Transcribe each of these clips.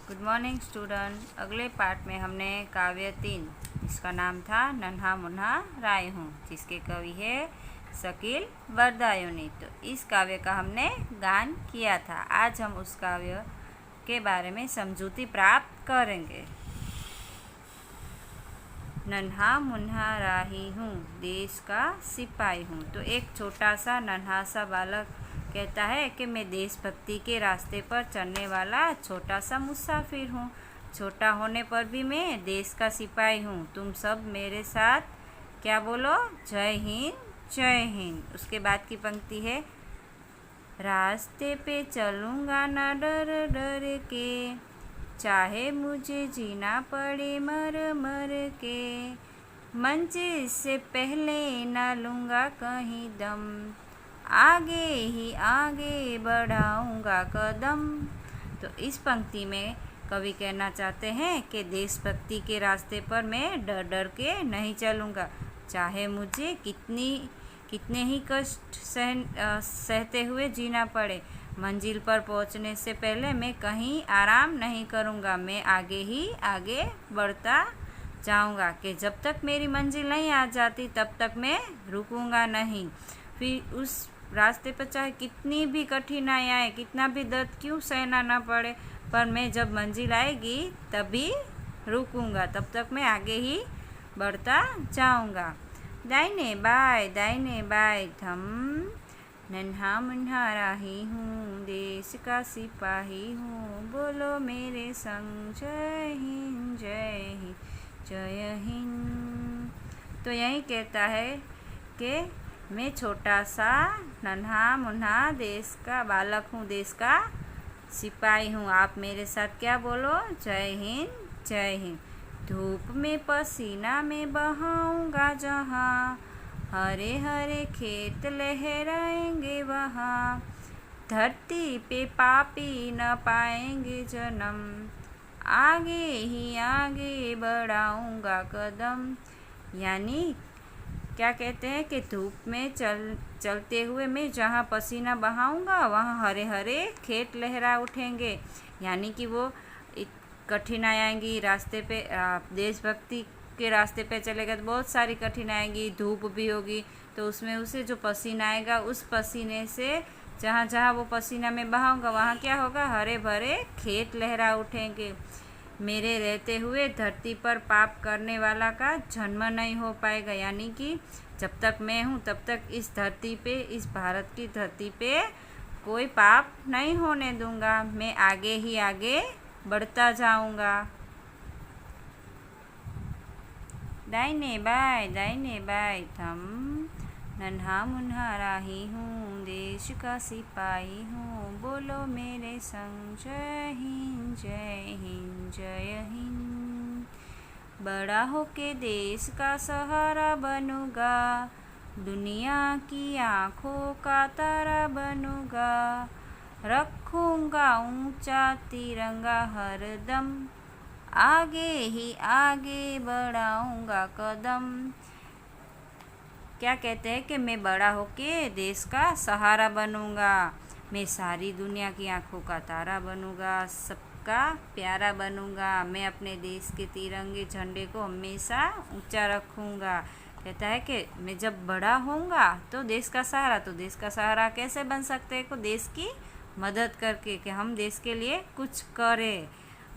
Good morning student. अगले part में हमने काव्य 3 जिसका नाम था नन्हा मुन्हा राय हूँ, जिसके कवि है शकील बरदायूनी। तो इस काव्य का हमने गान किया था। आज हम उस काव्य के बारे में समझूती प्राप्त करेंगे। नन्हा मुन्हा राही हूँ, देश का सिपाही हूँ। तो एक छोटा सा नन्हा सा बालक कहता है कि मैं देशभक्ति के रास्ते पर चलने वाला छोटा सा मुसाफिर हूँ। छोटा होने पर भी मैं देश का सिपाही हूँ। तुम सब मेरे साथ क्या बोलो? जय हिंद जय हिंद। उसके बाद की पंक्ति है, रास्ते पे चलूँगा ना डर डर के, चाहे मुझे जीना पड़े मर मर के, मंजिल से पहले ना लूँगा कहीं दम, आगे ही आगे बढ़ाऊँगा कदम। तो इस पंक्ति में कवि कहना चाहते हैं कि देशभक्ति के रास्ते पर मैं डर डर के नहीं चलूँगा, चाहे मुझे कितने ही कष्ट सहते हुए जीना पड़े। मंजिल पर पहुंचने से पहले मैं कहीं आराम नहीं करूंगा, मैं आगे ही आगे बढ़ता जाऊंगा कि जब तक मेरी मंजिल नहीं आ जाती तब तक मैं रुकूंगा नहीं। फिर उस रास्ते पर चाहे कितनी भी कठिनाई आए, कितना भी दर्द क्यों सहना ना पड़े, पर मैं जब मंजिल आएगी तभी रुकूंगा, तब तक मैं आगे ही बढ़ता जाऊंगा। दाहिने बाएं थम, नन्हा मुन्हा राही हूँ, देश का सिपाही हूँ, बोलो मेरे संग जय हिंद जय हिंद जय हिंद। तो यही कहता है कि मैं छोटा सा नन्हा मुन्हा देश का बालक हूँ, देश का सिपाही हूँ। आप मेरे साथ क्या बोलो? जय हिंद जय हिंद। धूप में पसीना में बहाऊंगा जहाँ, हरे हरे खेत लहराएंगे वहाँ, धरती पे पापी न पाएंगे जन्म, आगे ही आगे बढ़ाऊंगा कदम। यानी क्या कहते हैं कि धूप में चलते हुए मैं जहाँ पसीना बहाऊंगा वहाँ हरे हरे खेत लहरा उठेंगे। यानी कि वो कठिनाई आएंगी रास्ते पे, देशभक्ति के रास्ते पे चलेगा तो बहुत सारी कठिनाई आएंगी, धूप भी होगी, तो उसमें उसे जो पसीना आएगा उस पसीने से जहाँ जहाँ वो पसीना में बहाऊंगा वहाँ क्या होगा? हरे भरे खेत लहरा उठेंगे। मेरे रहते हुए धरती पर पाप करने वाला का जन्म नहीं हो पाएगा। यानी कि जब तक मैं हूँ तब तक इस धरती पे, इस भारत की धरती पे कोई पाप नहीं होने दूंगा, मैं आगे ही आगे बढ़ता जाऊंगा। दाहिने बाएं थम, नन्हा मुन्हा राही हूँ, देश का सिपाही हूँ, बोलो मेरे संग जय हिंद जय हिंद जय हिंद। बड़ा होके देश का सहारा बनूंगा, दुनिया की आँखों का तारा बनूंगा, रखूंगा ऊंचा तिरंगा हरदम, आगे ही आगे बढ़ाऊंगा कदम। क्या कहते हैं कि मैं बड़ा होके देश का सहारा बनूंगा, मैं सारी दुनिया की आंखों का तारा बनूंगा, सबका प्यारा बनूंगा, मैं अपने देश के तिरंगे झंडे को हमेशा ऊंचा रखूंगा। कहता है कि मैं जब बड़ा होऊंगा तो देश का सहारा, तो देश का सहारा कैसे बन सकते हैं? को देश की मदद करके, कि हम देश के लिए कुछ करें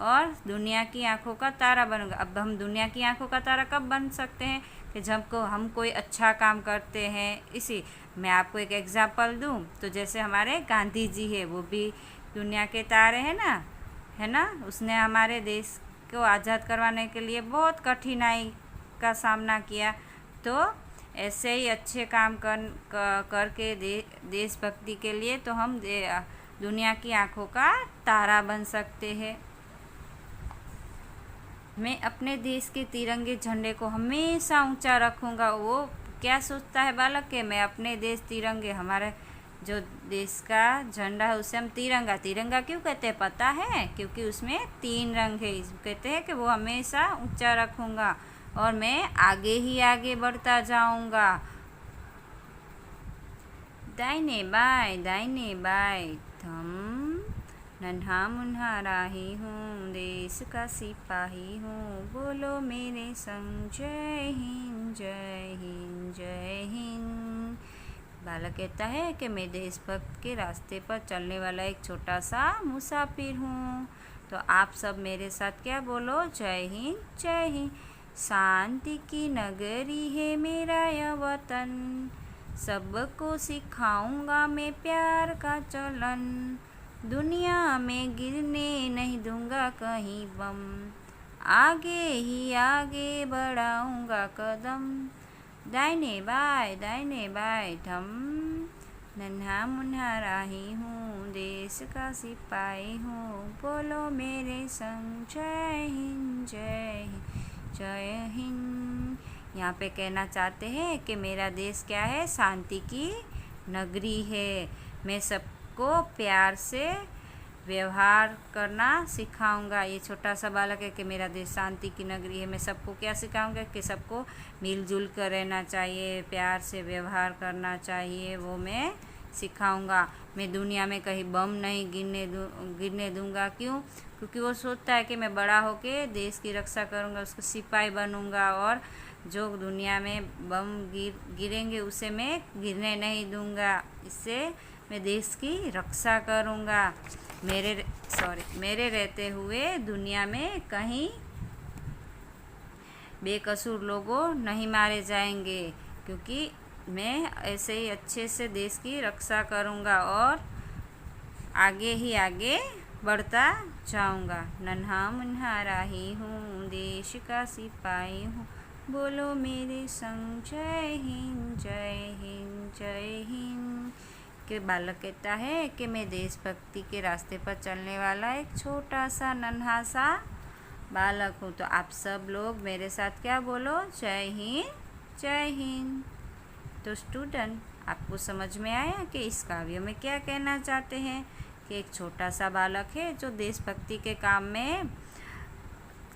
और दुनिया की आंखों का तारा बनूंगा। अब हम दुनिया की आंखों का तारा कब बन सकते हैं? कि जब हम कोई अच्छा काम करते हैं। इसी मैं आपको एक एग्जांपल दूं तो जैसे हमारे गांधी जी है, वो भी दुनिया के तारे हैं ना, है ना। उसने हमारे देश को आज़ाद करवाने के लिए बहुत कठिनाई का सामना किया। तो ऐसे ही अच्छे काम करके देशभक्ति के लिए तो हम दुनिया की आंखों का तारा बन सकते हैं। मैं अपने देश के तिरंगे झंडे को हमेशा ऊंचा रखूंगा। वो क्या सोचता है बालक के? मैं अपने देश तिरंगे, हमारे जो देश का झंडा है उसे हम तिरंगा क्यों कहते हैं पता है? क्योंकि उसमें 3 रंग है। कहते हैं कि वो हमेशा ऊंचा रखूंगा और मैं आगे ही आगे बढ़ता जाऊंगा। दाहिने बाएं थम, नन्हा मुन्हा राही हूँ, देश का सिपाही हूँ, बोलो मेरे संग जय हिंद जय हिंद जय हिंद। बालक कहता है कि मैं देशभक्त के रास्ते पर चलने वाला एक छोटा सा मुसाफिर हूँ। तो आप सब मेरे साथ क्या बोलो, जय हिंद जय हिंद। शांति की नगरी है मेरा यह वतन, सबको सिखाऊंगा मैं प्यार का चलन, दुनिया में गिरने नहीं दूंगा कहीं बम, आगे ही आगे बढ़ाऊंगा कदम, दाहिने बाएं थम, नन्हा मुन्हा राही हूँ, देश का सिपाही हूँ, बोलो मेरे संग जय हिंद जय हिंद जय हिंद। यहाँ पे कहना चाहते हैं कि मेरा देश क्या है, शांति की नगरी है। मैं सबको प्यार से व्यवहार करना सिखाऊंगा। ये छोटा सा बालक है कि मेरा देश शांति की नगरी है। मैं सबको क्या सिखाऊंगा कि सबको मिलजुल कर रहना चाहिए, प्यार से व्यवहार करना चाहिए, वो मैं सिखाऊंगा। मैं दुनिया में कहीं बम नहीं गिरने दूंगा। क्यों? क्योंकि वो सोचता है कि मैं बड़ा होके देश की रक्षा करूंगा, उसको सिपाही बनूंगा और जो दुनिया में बम गिरेंगे उसे मैं गिरने नहीं दूंगा। इससे मैं देश की रक्षा करूंगा। मेरे रहते हुए दुनिया में कहीं बेकसूर लोगों नहीं मारे जाएंगे, क्योंकि मैं ऐसे ही अच्छे से देश की रक्षा करूंगा और आगे ही आगे बढ़ता जाऊंगा। नन्हा मुन्हा राही हूँ, देश का सिपाही हूँ, बोलो मेरे संग जय हिंद जय हिंद जय हिंद। के बालक कहता है कि मैं देशभक्ति के रास्ते पर चलने वाला एक छोटा सा नन्हा सा बालक हूँ। तो आप सब लोग मेरे साथ क्या बोलो, जय हिंद जय हिंद। तो स्टूडेंट, आपको समझ में आया कि इस काव्य में क्या कहना चाहते हैं कि एक छोटा सा बालक है जो देशभक्ति के काम में,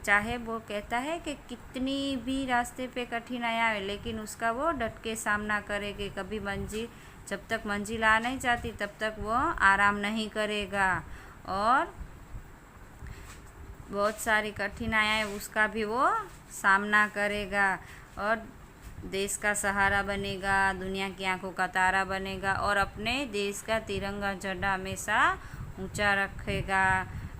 चाहे वो कहता है कि कितनी भी रास्ते पे कठिनाई आए लेकिन उसका वो डट के सामना करे कि कभी जब तक मंजिल आ नहीं जाती तब तक वो आराम नहीं करेगा और बहुत सारी कठिनाइयाँ उसका भी वो सामना करेगा और देश का सहारा बनेगा, दुनिया की आंखों का तारा बनेगा और अपने देश का तिरंगा झंडा हमेशा ऊंचा रखेगा।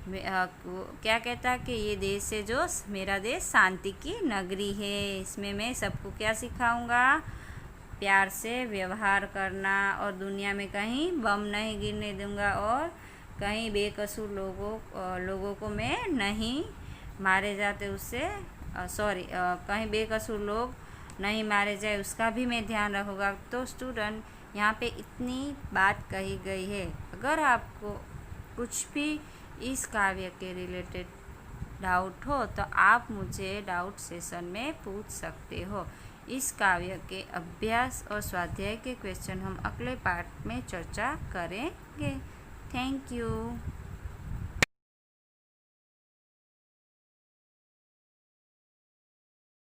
क्या कहता है कि ये देश है जो मेरा देश शांति की नगरी है, इसमें मैं सबको क्या सिखाऊंगा, प्यार से व्यवहार करना और दुनिया में कहीं बम नहीं गिरने दूंगा और कहीं बेकसूर लोगों को मैं नहीं मारे जाते उससे कहीं बेकसूर लोग नहीं मारे जाए उसका भी मैं ध्यान रखूँगा। तो स्टूडेंट, यहाँ पे इतनी बात कही गई है। अगर आपको कुछ भी इस काव्य के रिलेटेड डाउट हो तो आप मुझे डाउट सेशन में पूछ सकते हो। इस काव्य के अभ्यास और स्वाध्याय के क्वेश्चन हम अगले पार्ट में चर्चा करेंगे। Thank you.